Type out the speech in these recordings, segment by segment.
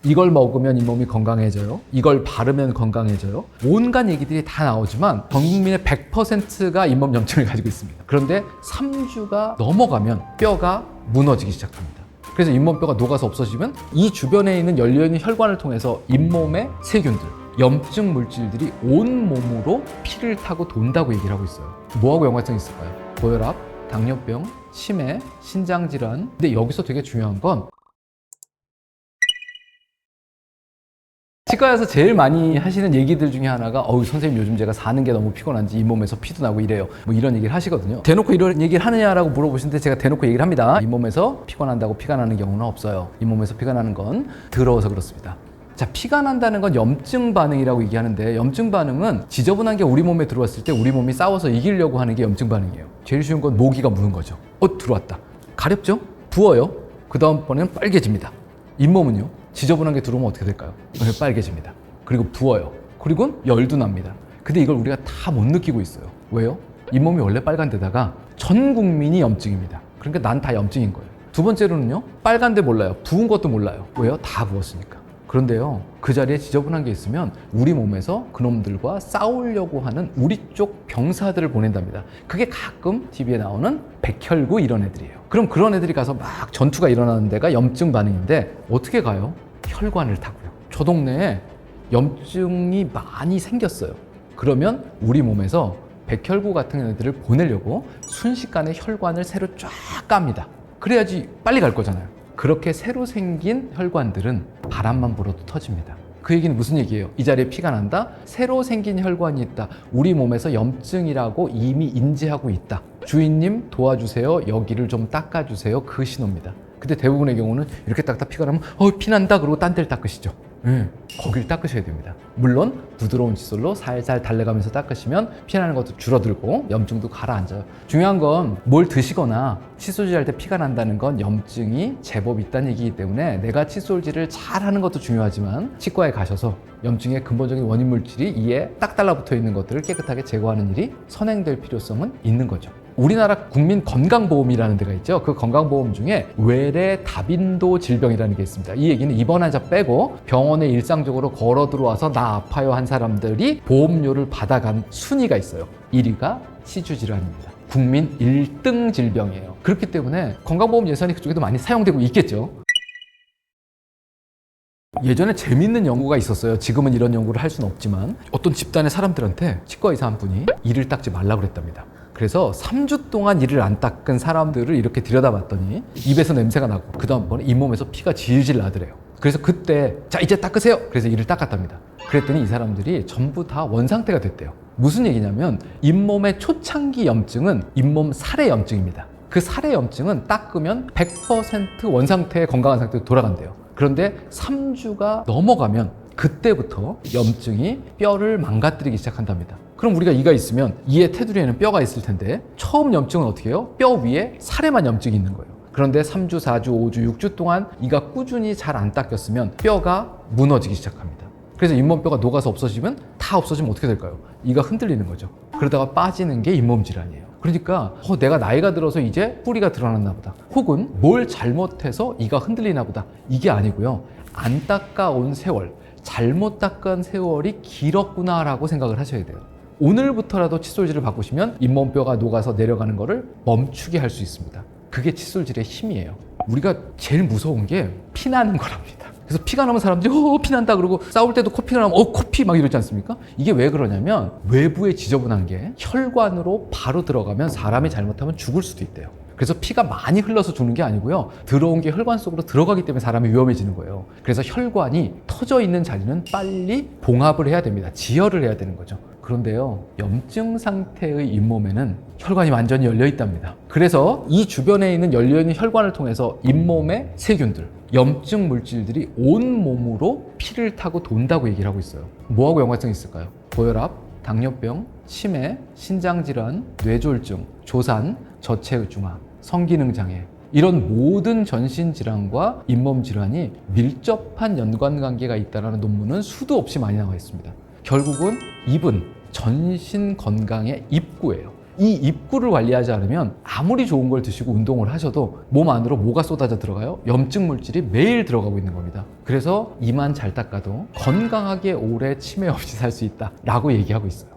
이걸 먹으면 잇몸이 건강해져요. 이걸 바르면 건강해져요. 온갖 얘기들이 다 나오지만 전 국민의 100%가 잇몸 염증을 가지고 있습니다. 그런데 3주가 넘어가면 뼈가 무너지기 시작합니다. 그래서 잇몸뼈가 녹아서 없어지면 이 주변에 있는 열려있는 혈관을 통해서 잇몸의 세균들, 염증 물질들이 온 몸으로 피를 타고 돈다고 얘기를 하고 있어요. 뭐하고 연관성이 있을까요? 고혈압, 당뇨병, 치매, 신장질환. 근데 여기서 되게 중요한 건 치과에서 제일 많이 하시는 얘기들 중에 하나가 선생님 요즘 제가 사는 게 너무 피곤한지 잇몸에서 피도 나고 이래요. 뭐 이런 얘기를 하시거든요. 대놓고 이런 얘기를 하느냐라고 물어보시는데 제가 대놓고 얘기를 합니다. 잇몸에서 피가 난다고 피가 나는 경우는 없어요. 잇몸에서 피가 나는 건 더러워서 그렇습니다. 자, 피가 난다는 건 염증 반응이라고 얘기하는데 염증 반응은 지저분한 게 우리 몸에 들어왔을 때 우리 몸이 싸워서 이기려고 하는 게 염증 반응이에요. 제일 쉬운 건 모기가 무는 거죠. 들어왔다. 가렵죠? 부어요. 그 다음번에는 빨개집니다. 잇몸은요? 지저분한 게 들어오면 어떻게 될까요? 빨개집니다. 그리고 부어요. 그리고 열도 납니다. 근데 이걸 우리가 다 못 느끼고 있어요. 왜요? 잇몸이 원래 빨간 데다가 전 국민이 염증입니다. 그러니까 난 다 염증인 거예요. 두 번째로는요, 빨간데 몰라요. 부은 것도 몰라요. 왜요? 다 부었으니까. 그런데요, 그 자리에 지저분한 게 있으면 우리 몸에서 그놈들과 싸우려고 하는 우리 쪽 병사들을 보낸답니다. 그게 가끔 TV에 나오는 백혈구 이런 애들이에요. 그럼 그런 애들이 가서 막 전투가 일어나는 데가 염증 반응인데 어떻게 가요? 혈관을 타고요. 저 동네에 염증이 많이 생겼어요. 그러면 우리 몸에서 백혈구 같은 애들을 보내려고 순식간에 혈관을 새로 쫙 깝니다. 그래야지 빨리 갈 거잖아요. 그렇게 새로 생긴 혈관들은 바람만 불어도 터집니다. 그 얘기는 무슨 얘기예요? 이 자리에 피가 난다? 새로 생긴 혈관이 있다. 우리 몸에서 염증이라고 이미 인지하고 있다. 주인님 도와주세요. 여기를 좀 닦아주세요. 그 신호입니다. 근데 대부분의 경우는 이렇게 닦다 피가 나면 피난다 그러고 딴 데를 닦으시죠. 거기를 닦으셔야 됩니다. 물론 부드러운 칫솔로 살살 달래가면서 닦으시면 피나는 것도 줄어들고 염증도 가라앉아요. 중요한 건 뭘 드시거나 칫솔질 할 때 피가 난다는 건 염증이 제법 있다는 얘기이기 때문에 내가 칫솔질을 잘 하는 것도 중요하지만 치과에 가셔서 염증의 근본적인 원인 물질이 이에 딱 달라붙어 있는 것들을 깨끗하게 제거하는 일이 선행될 필요성은 있는 거죠. 우리나라 국민 건강보험이라는 데가 있죠. 그 건강보험 중에 외래 다빈도 질병이라는 게 있습니다. 이 얘기는 입원 환자 빼고 병원에 일상적으로 걸어 들어와서 나 아파요 한 사람들이 보험료를 받아간 순위가 있어요. 1위가 치주질환입니다. 국민 1등 질병이에요. 그렇기 때문에 건강보험 예산이 그쪽에도 많이 사용되고 있겠죠. 예전에 재밌는 연구가 있었어요. 지금은 이런 연구를 할 수는 없지만 어떤 집단의 사람들한테 치과 의사 한 분이 이를 닦지 말라고 그랬답니다. 그래서 3주 동안 이를 안 닦은 사람들을 이렇게 들여다봤더니 입에서 냄새가 나고 그 다음번에 잇몸에서 피가 질질 나더래요. 그래서 그때 자 이제 닦으세요. 그래서 이를 닦았답니다. 그랬더니 이 사람들이 전부 다 원상태가 됐대요. 무슨 얘기냐면 잇몸의 초창기 염증은 잇몸 살의 염증입니다. 그 살의 염증은 닦으면 100% 원상태의 건강한 상태로 돌아간대요. 그런데 3주가 넘어가면 그때부터 염증이 뼈를 망가뜨리기 시작한답니다. 그럼 우리가 이가 있으면 이의 테두리에는 뼈가 있을 텐데 처음 염증은 어떻게 해요? 뼈 위에 살에만 염증이 있는 거예요. 그런데 3주, 4주, 5주, 6주 동안 이가 꾸준히 잘 안 닦였으면 뼈가 무너지기 시작합니다. 그래서 잇몸뼈가 녹아서 없어지면 다 없어지면 어떻게 될까요? 이가 흔들리는 거죠. 그러다가 빠지는 게 잇몸 질환이에요. 그러니까 내가 나이가 들어서 이제 뿌리가 드러났나 보다. 혹은 뭘 잘못해서 이가 흔들리나 보다. 이게 아니고요. 안 닦아온 세월, 잘못 닦은 세월이 길었구나라고 생각을 하셔야 돼요. 오늘부터라도 칫솔질을 바꾸시면 잇몸뼈가 녹아서 내려가는 거를 멈추게 할 수 있습니다. 그게 칫솔질의 힘이에요. 우리가 제일 무서운 게 피나는 거랍니다. 그래서 피가 나면 사람들이 피난다 그러고 싸울 때도 코피가 나면 코피 막 이러지 않습니까? 이게 왜 그러냐면 외부에 지저분한 게 혈관으로 바로 들어가면 사람이 잘못하면 죽을 수도 있대요. 그래서 피가 많이 흘러서 죽는 게 아니고요. 들어온 게 혈관 속으로 들어가기 때문에 사람이 위험해지는 거예요. 그래서 혈관이 터져 있는 자리는 빨리 봉합을 해야 됩니다. 지혈을 해야 되는 거죠. 그런데요, 염증 상태의 잇몸에는 혈관이 완전히 열려 있답니다. 그래서 이 주변에 있는 열려있는 혈관을 통해서 잇몸의 세균들, 염증 물질들이 온 몸으로 피를 타고 돈다고 얘기를 하고 있어요. 뭐하고 연관성이 있을까요? 고혈압, 당뇨병, 치매, 신장질환, 뇌졸중, 조산, 저체중아, 성기능장애 이런 모든 전신질환과 잇몸질환이 밀접한 연관관계가 있다는 논문은 수도 없이 많이 나와 있습니다. 결국은 입은 전신 건강의 입구예요. 이 입구를 관리하지 않으면 아무리 좋은 걸 드시고 운동을 하셔도 몸 안으로 뭐가 쏟아져 들어가요? 염증 물질이 매일 들어가고 있는 겁니다. 그래서 이만 잘 닦아도 건강하게 오래 치매 없이 살 수 있다 라고 얘기하고 있어요.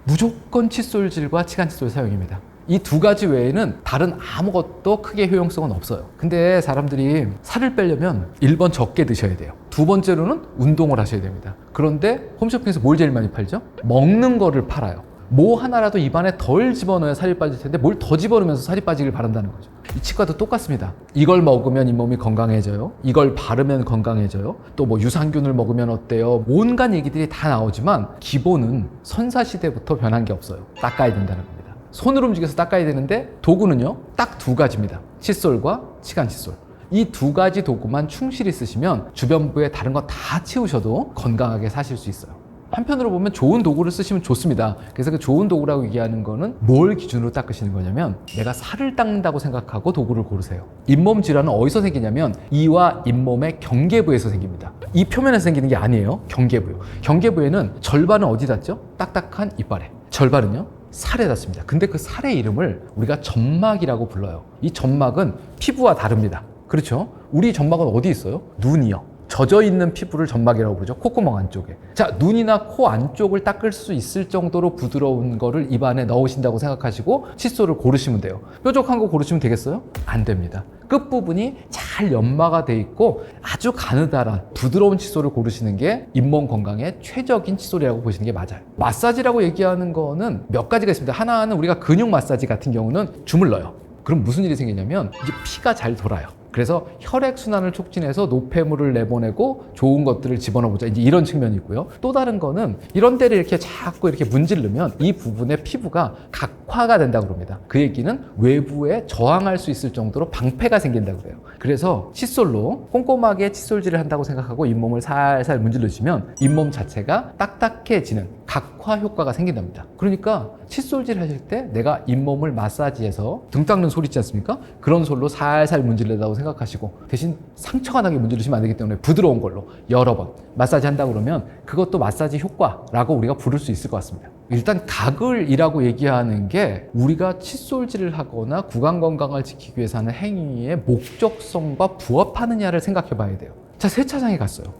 무조건 칫솔질과 치간칫솔 사용입니다. 이 두 가지 외에는 다른 아무것도 크게 효용성은 없어요. 근데 사람들이 살을 빼려면 1번 적게 드셔야 돼요. 두 번째로는 운동을 하셔야 됩니다. 그런데 홈쇼핑에서 뭘 제일 많이 팔죠? 먹는 거를 팔아요. 뭐 하나라도 입안에 덜 집어넣어야 살이 빠질 텐데 뭘 더 집어넣으면서 살이 빠지길 바란다는 거죠. 이 치과도 똑같습니다. 이걸 먹으면 잇몸이 건강해져요. 이걸 바르면 건강해져요. 또 뭐 유산균을 먹으면 어때요? 온갖 얘기들이 다 나오지만 기본은 선사시대부터 변한 게 없어요. 닦아야 된다는 겁니다. 손으로 움직여서 닦아야 되는데 도구는요, 딱 두 가지입니다. 칫솔과 치간칫솔. 이 두 가지 도구만 충실히 쓰시면 주변부에 다른 거 다 치우셔도 건강하게 사실 수 있어요. 한편으로 보면 좋은 도구를 쓰시면 좋습니다. 그래서 그 좋은 도구라고 얘기하는 거는 뭘 기준으로 닦으시는 거냐면 내가 살을 닦는다고 생각하고 도구를 고르세요. 잇몸 질환은 어디서 생기냐면 이와 잇몸의 경계부에서 생깁니다. 이 표면에서 생기는 게 아니에요. 경계부요. 경계부에는 절반은 어디 닿죠? 딱딱한 이빨에. 절반은요? 살에 닿습니다. 근데 그 살의 이름을 우리가 점막이라고 불러요. 이 점막은 피부와 다릅니다. 그렇죠? 우리 점막은 어디 있어요? 눈이요. 젖어 있는 피부를 점막이라고 부르죠. 콧구멍 안쪽에. 자, 눈이나 코 안쪽을 닦을 수 있을 정도로 부드러운 거를 입안에 넣으신다고 생각하시고 칫솔을 고르시면 돼요. 뾰족한 거 고르시면 되겠어요? 안 됩니다. 끝부분이 잘 연마가 돼 있고 아주 가느다란 부드러운 칫솔을 고르시는 게 잇몸 건강에 최적인 칫솔이라고 보시는 게 맞아요. 마사지라고 얘기하는 거는 몇 가지가 있습니다. 하나는 우리가 근육 마사지 같은 경우는 주물러요. 그럼 무슨 일이 생기냐면 이게 피가 잘 돌아요. 그래서 혈액순환을 촉진해서 노폐물을 내보내고 좋은 것들을 집어넣어보자. 이제 이런 측면이 있고요. 또 다른 거는 이런 데를 이렇게 자꾸 이렇게 문지르면 이 부분의 피부가 각화가 된다고 그럽니다. 그 얘기는 외부에 저항할 수 있을 정도로 방패가 생긴다고 그래요. 그래서 칫솔로 꼼꼼하게 칫솔질을 한다고 생각하고 잇몸을 살살 문지르시면 잇몸 자체가 딱딱해지는 각화 효과가 생긴답니다. 그러니까 칫솔질 하실 때 내가 잇몸을 마사지해서 등 닦는 소리 있지 않습니까? 그런 솔로 살살 문지르다고 생각하시고 대신 상처가 나게 문지르시면 안 되기 때문에 부드러운 걸로 여러 번 마사지 한다고 그러면 그것도 마사지 효과라고 우리가 부를 수 있을 것 같습니다. 일단 가글이라고 얘기하는 게 우리가 칫솔질을 하거나 구강 건강을 지키기 위해서 하는 행위의 목적성과 부합하느냐를 생각해 봐야 돼요. 자, 세차장에 갔어요.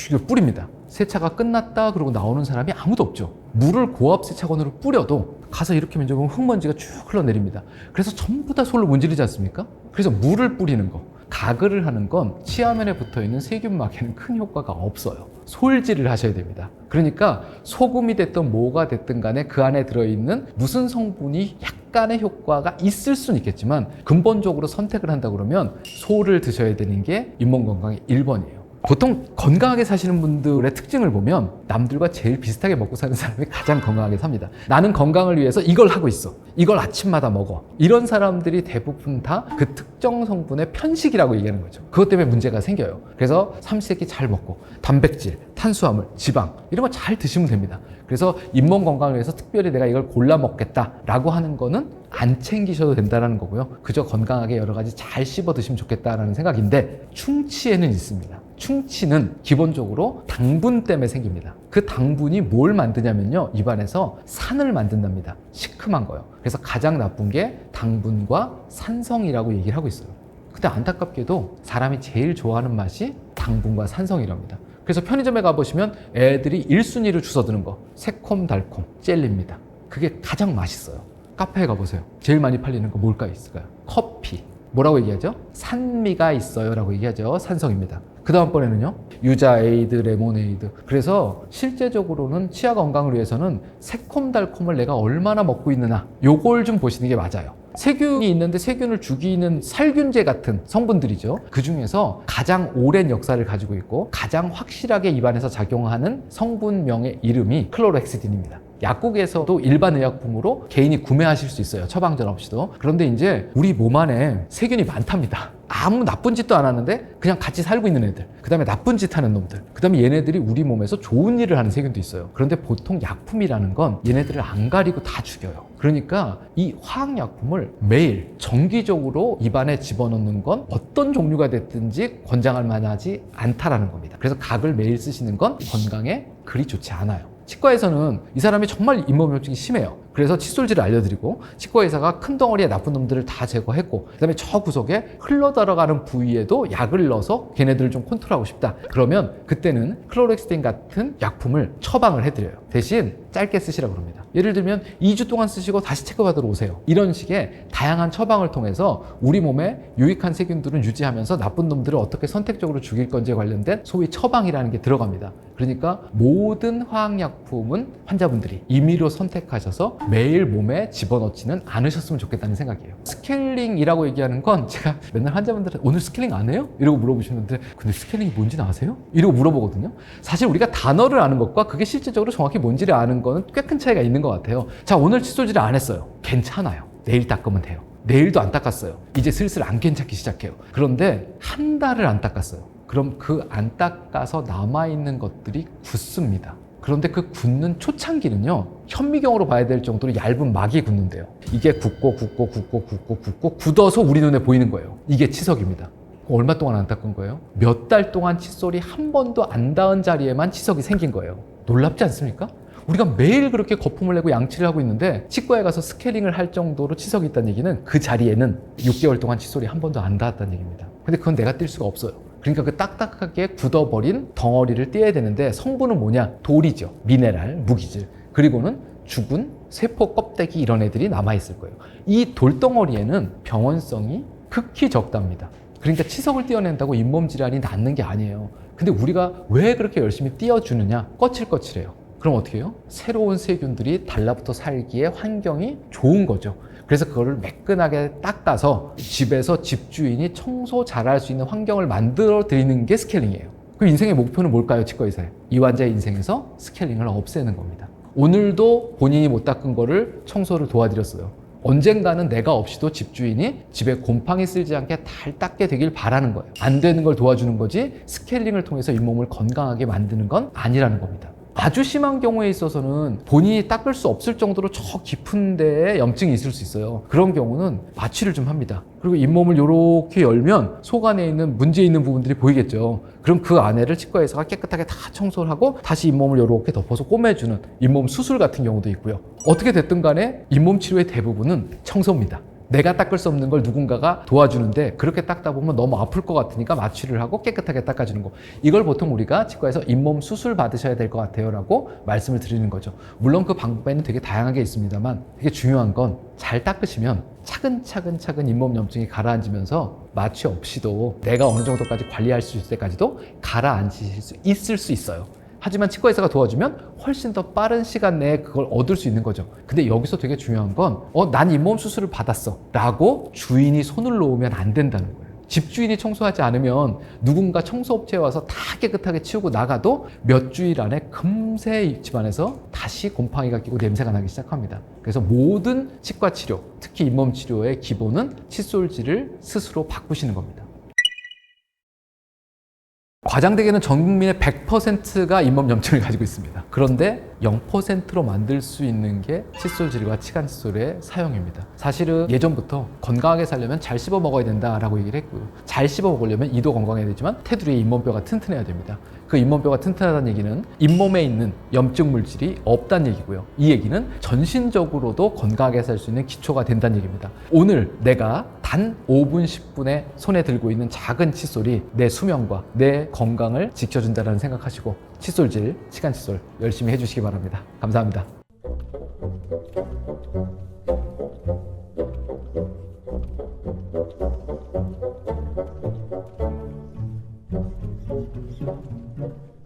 이걸 뿌립니다. 세차가 끝났다 그러고 나오는 사람이 아무도 없죠. 물을 고압 세차건으로 뿌려도 가서 이렇게 만져보면 흙먼지가 쭉 흘러내립니다. 그래서 전부 다 솔로 문지르지 않습니까? 그래서 물을 뿌리는 거, 가글을 하는 건 치아면에 붙어있는 세균막에는 큰 효과가 없어요. 솔질을 하셔야 됩니다. 그러니까 소금이 됐든 뭐가 됐든 간에 그 안에 들어있는 무슨 성분이 약간의 효과가 있을 수는 있겠지만 근본적으로 선택을 한다 그러면 소를 드셔야 되는 게 잇몸 건강의 1번이에요. 보통 건강하게 사시는 분들의 특징을 보면 남들과 제일 비슷하게 먹고 사는 사람이 가장 건강하게 삽니다. 나는 건강을 위해서 이걸 하고 있어. 이걸 아침마다 먹어. 이런 사람들이 대부분 다 그 특정 성분의 편식이라고 얘기하는 거죠. 그것 때문에 문제가 생겨요. 그래서 삼시세끼 잘 먹고 단백질, 탄수화물, 지방 이런 거 잘 드시면 됩니다. 그래서 잇몸 건강을 위해서 특별히 내가 이걸 골라 먹겠다라고 하는 거는 안 챙기셔도 된다는 거고요. 그저 건강하게 여러 가지 잘 씹어 드시면 좋겠다라는 생각인데 충치에는 있습니다. 충치는 기본적으로 당분 때문에 생깁니다. 그 당분이 뭘 만드냐면요, 입안에서 산을 만든답니다. 시큼한 거요. 그래서 가장 나쁜 게 당분과 산성이라고 얘기를 하고 있어요. 근데 안타깝게도 사람이 제일 좋아하는 맛이 당분과 산성이랍니다. 그래서 편의점에 가보시면 애들이 1순위로 주워드는 거 새콤달콤 젤리입니다. 그게 가장 맛있어요. 카페에 가보세요. 제일 많이 팔리는 거 뭘까 있을까요? 커피. 뭐라고 얘기하죠? 산미가 있어요 라고 얘기하죠. 산성입니다. 그 다음번에는요, 유자에이드, 레모네이드. 그래서 실제적으로는 치아 건강을 위해서는 새콤달콤을 내가 얼마나 먹고 있느냐, 요걸 좀 보시는 게 맞아요. 세균이 있는데 세균을 죽이는 살균제 같은 성분들이죠. 그 중에서 가장 오랜 역사를 가지고 있고 가장 확실하게 입안에서 작용하는 성분명의 이름이 클로로헥시딘입니다. 약국에서도 일반 의약품으로 개인이 구매하실 수 있어요. 처방전 없이도. 그런데 이제 우리 몸 안에 세균이 많답니다. 아무 나쁜 짓도 안 하는데 그냥 같이 살고 있는 애들, 그 다음에 나쁜 짓 하는 놈들, 그 다음에 얘네들이 우리 몸에서 좋은 일을 하는 세균도 있어요. 그런데 보통 약품이라는 건 얘네들을 안 가리고 다 죽여요. 그러니까 이 화학약품을 매일 정기적으로 입안에 집어넣는 건 어떤 종류가 됐든지 권장할 만하지 않다라는 겁니다. 그래서 각을 매일 쓰시는 건 건강에 그리 좋지 않아요. 치과에서는 이 사람이 정말 잇몸염증이 심해요. 그래서 칫솔질을 알려드리고 치과 의사가 큰 덩어리의 나쁜 놈들을 다 제거했고 그다음에 저 구석에 흘러들어가는 부위에도 약을 넣어서 걔네들을 좀 컨트롤하고 싶다. 그러면 그때는 클로렉스틴 같은 약품을 처방을 해드려요. 대신 짧게 쓰시라고 합니다. 예를 들면 2주 동안 쓰시고 다시 체크받으러 오세요. 이런 식의 다양한 처방을 통해서 우리 몸에 유익한 세균들은 유지하면서 나쁜 놈들을 어떻게 선택적으로 죽일 건지에 관련된 소위 처방이라는 게 들어갑니다. 그러니까 모든 화학약품은 환자분들이 임의로 선택하셔서 매일 몸에 집어넣지는 않으셨으면 좋겠다는 생각이에요. 스케일링이라고 얘기하는 건 제가 맨날 환자분들한테 오늘 스케일링 안 해요? 이러고 물어보시는데 근데 스케일링이 뭔지는 아세요? 이러고 물어보거든요. 사실 우리가 단어를 아는 것과 그게 실질적으로 정확히 뭔지를 아는 거는 꽤 큰 차이가 있는 것 같아요. 자, 오늘 칫솔질을 안 했어요. 괜찮아요. 내일 닦으면 돼요. 내일도 안 닦았어요. 이제 슬슬 안 괜찮기 시작해요. 그런데 한 달을 안 닦았어요. 그럼 그 안 닦아서 남아있는 것들이 굳습니다. 그런데 그 굳는 초창기는요, 현미경으로 봐야 될 정도로 얇은 막이 굳는데요. 이게 굳고 굳어서 우리 눈에 보이는 거예요. 이게 치석입니다. 얼마 동안 안 닦은 거예요? 몇 달 동안 칫솔이 한 번도 안 닿은 자리에만 치석이 생긴 거예요. 놀랍지 않습니까? 우리가 매일 그렇게 거품을 내고 양치를 하고 있는데 치과에 가서 스케일링을 할 정도로 치석이 있다는 얘기는 그 자리에는 6개월 동안 칫솔이 한 번도 안 닿았다는 얘기입니다. 근데 그건 내가 뗄 수가 없어요. 그러니까 그 딱딱하게 굳어버린 덩어리를 떼야 되는데 성분은 뭐냐? 돌이죠. 미네랄, 무기질. 그리고는 죽은 세포 껍데기 이런 애들이 남아있을 거예요. 이 돌덩어리에는 병원성이 극히 적답니다. 그러니까 치석을 떼어낸다고 잇몸 질환이 낫는 게 아니에요. 근데 우리가 왜 그렇게 열심히 떼어주느냐? 거칠거칠해요. 그럼 어떻게 해요? 새로운 세균들이 달라붙어 살기에 환경이 좋은 거죠. 그래서 그거를 매끈하게 닦아서 집에서 집주인이 청소 잘할 수 있는 환경을 만들어 드리는 게 스케일링이에요. 그 인생의 목표는 뭘까요? 치과의사의. 이 환자의 인생에서 스케일링을 없애는 겁니다. 오늘도 본인이 못 닦은 거를 청소를 도와드렸어요. 언젠가는 내가 없이도 집주인이 집에 곰팡이 쓸지 않게 잘 닦게 되길 바라는 거예요. 안 되는 걸 도와주는 거지 스케일링을 통해서 잇몸을 건강하게 만드는 건 아니라는 겁니다. 아주 심한 경우에 있어서는 본인이 닦을 수 없을 정도로 저 깊은 데에 염증이 있을 수 있어요. 그런 경우는 마취를 좀 합니다. 그리고 잇몸을 이렇게 열면 속 안에 있는 문제 있는 부분들이 보이겠죠. 그럼 그 안에를 치과 의사가 깨끗하게 다 청소를 하고 다시 잇몸을 이렇게 덮어서 꼬매주는 잇몸 수술 같은 경우도 있고요. 어떻게 됐든 간에 잇몸 치료의 대부분은 청소입니다. 내가 닦을 수 없는 걸 누군가가 도와주는데 그렇게 닦다 보면 너무 아플 것 같으니까 마취를 하고 깨끗하게 닦아주는 거. 이걸 보통 우리가 치과에서 잇몸 수술 받으셔야 될 것 같아요 라고 말씀을 드리는 거죠. 물론 그 방법에는 되게 다양하게 있습니다만 되게 중요한 건 잘 닦으시면 차근차근 잇몸 염증이 가라앉으면서 마취 없이도 내가 어느 정도까지 관리할 수 있을 때까지도 가라앉으실 수 있을 수 있어요. 하지만 치과 의사가 도와주면 훨씬 더 빠른 시간 내에 그걸 얻을 수 있는 거죠. 근데 여기서 되게 중요한 건 난 잇몸 수술을 받았어 라고 주인이 손을 놓으면 안 된다는 거예요. 집주인이 청소하지 않으면 누군가 청소업체에 와서 다 깨끗하게 치우고 나가도 몇 주일 안에 금세 집안에서 다시 곰팡이가 끼고 냄새가 나기 시작합니다. 그래서 모든 치과 치료, 특히 잇몸 치료의 기본은 칫솔질을 스스로 바꾸시는 겁니다. 과장되게는 전 국민의 100%가 잇몸 염증을 가지고 있습니다. 그런데 0%로 만들 수 있는 게 칫솔질과 치간칫솔의 사용입니다. 사실은 예전부터 건강하게 살려면 잘 씹어 먹어야 된다라고 얘기를 했고요. 잘 씹어 먹으려면 이도 건강해야 되지만 테두리의 잇몸뼈가 튼튼해야 됩니다. 그 잇몸뼈가 튼튼하다는 얘기는 잇몸에 있는 염증 물질이 없다는 얘기고요. 이 얘기는 전신적으로도 건강하게 살 수 있는 기초가 된다는 얘기입니다. 오늘 내가 단 5분, 10분에 손에 들고 있는 작은 칫솔이 내 수명과 내 건강을 지켜준다는 생각하시고 칫솔질, 치간칫솔 열심히 해주시기 바랍니다. 감사합니다.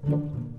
Thank you.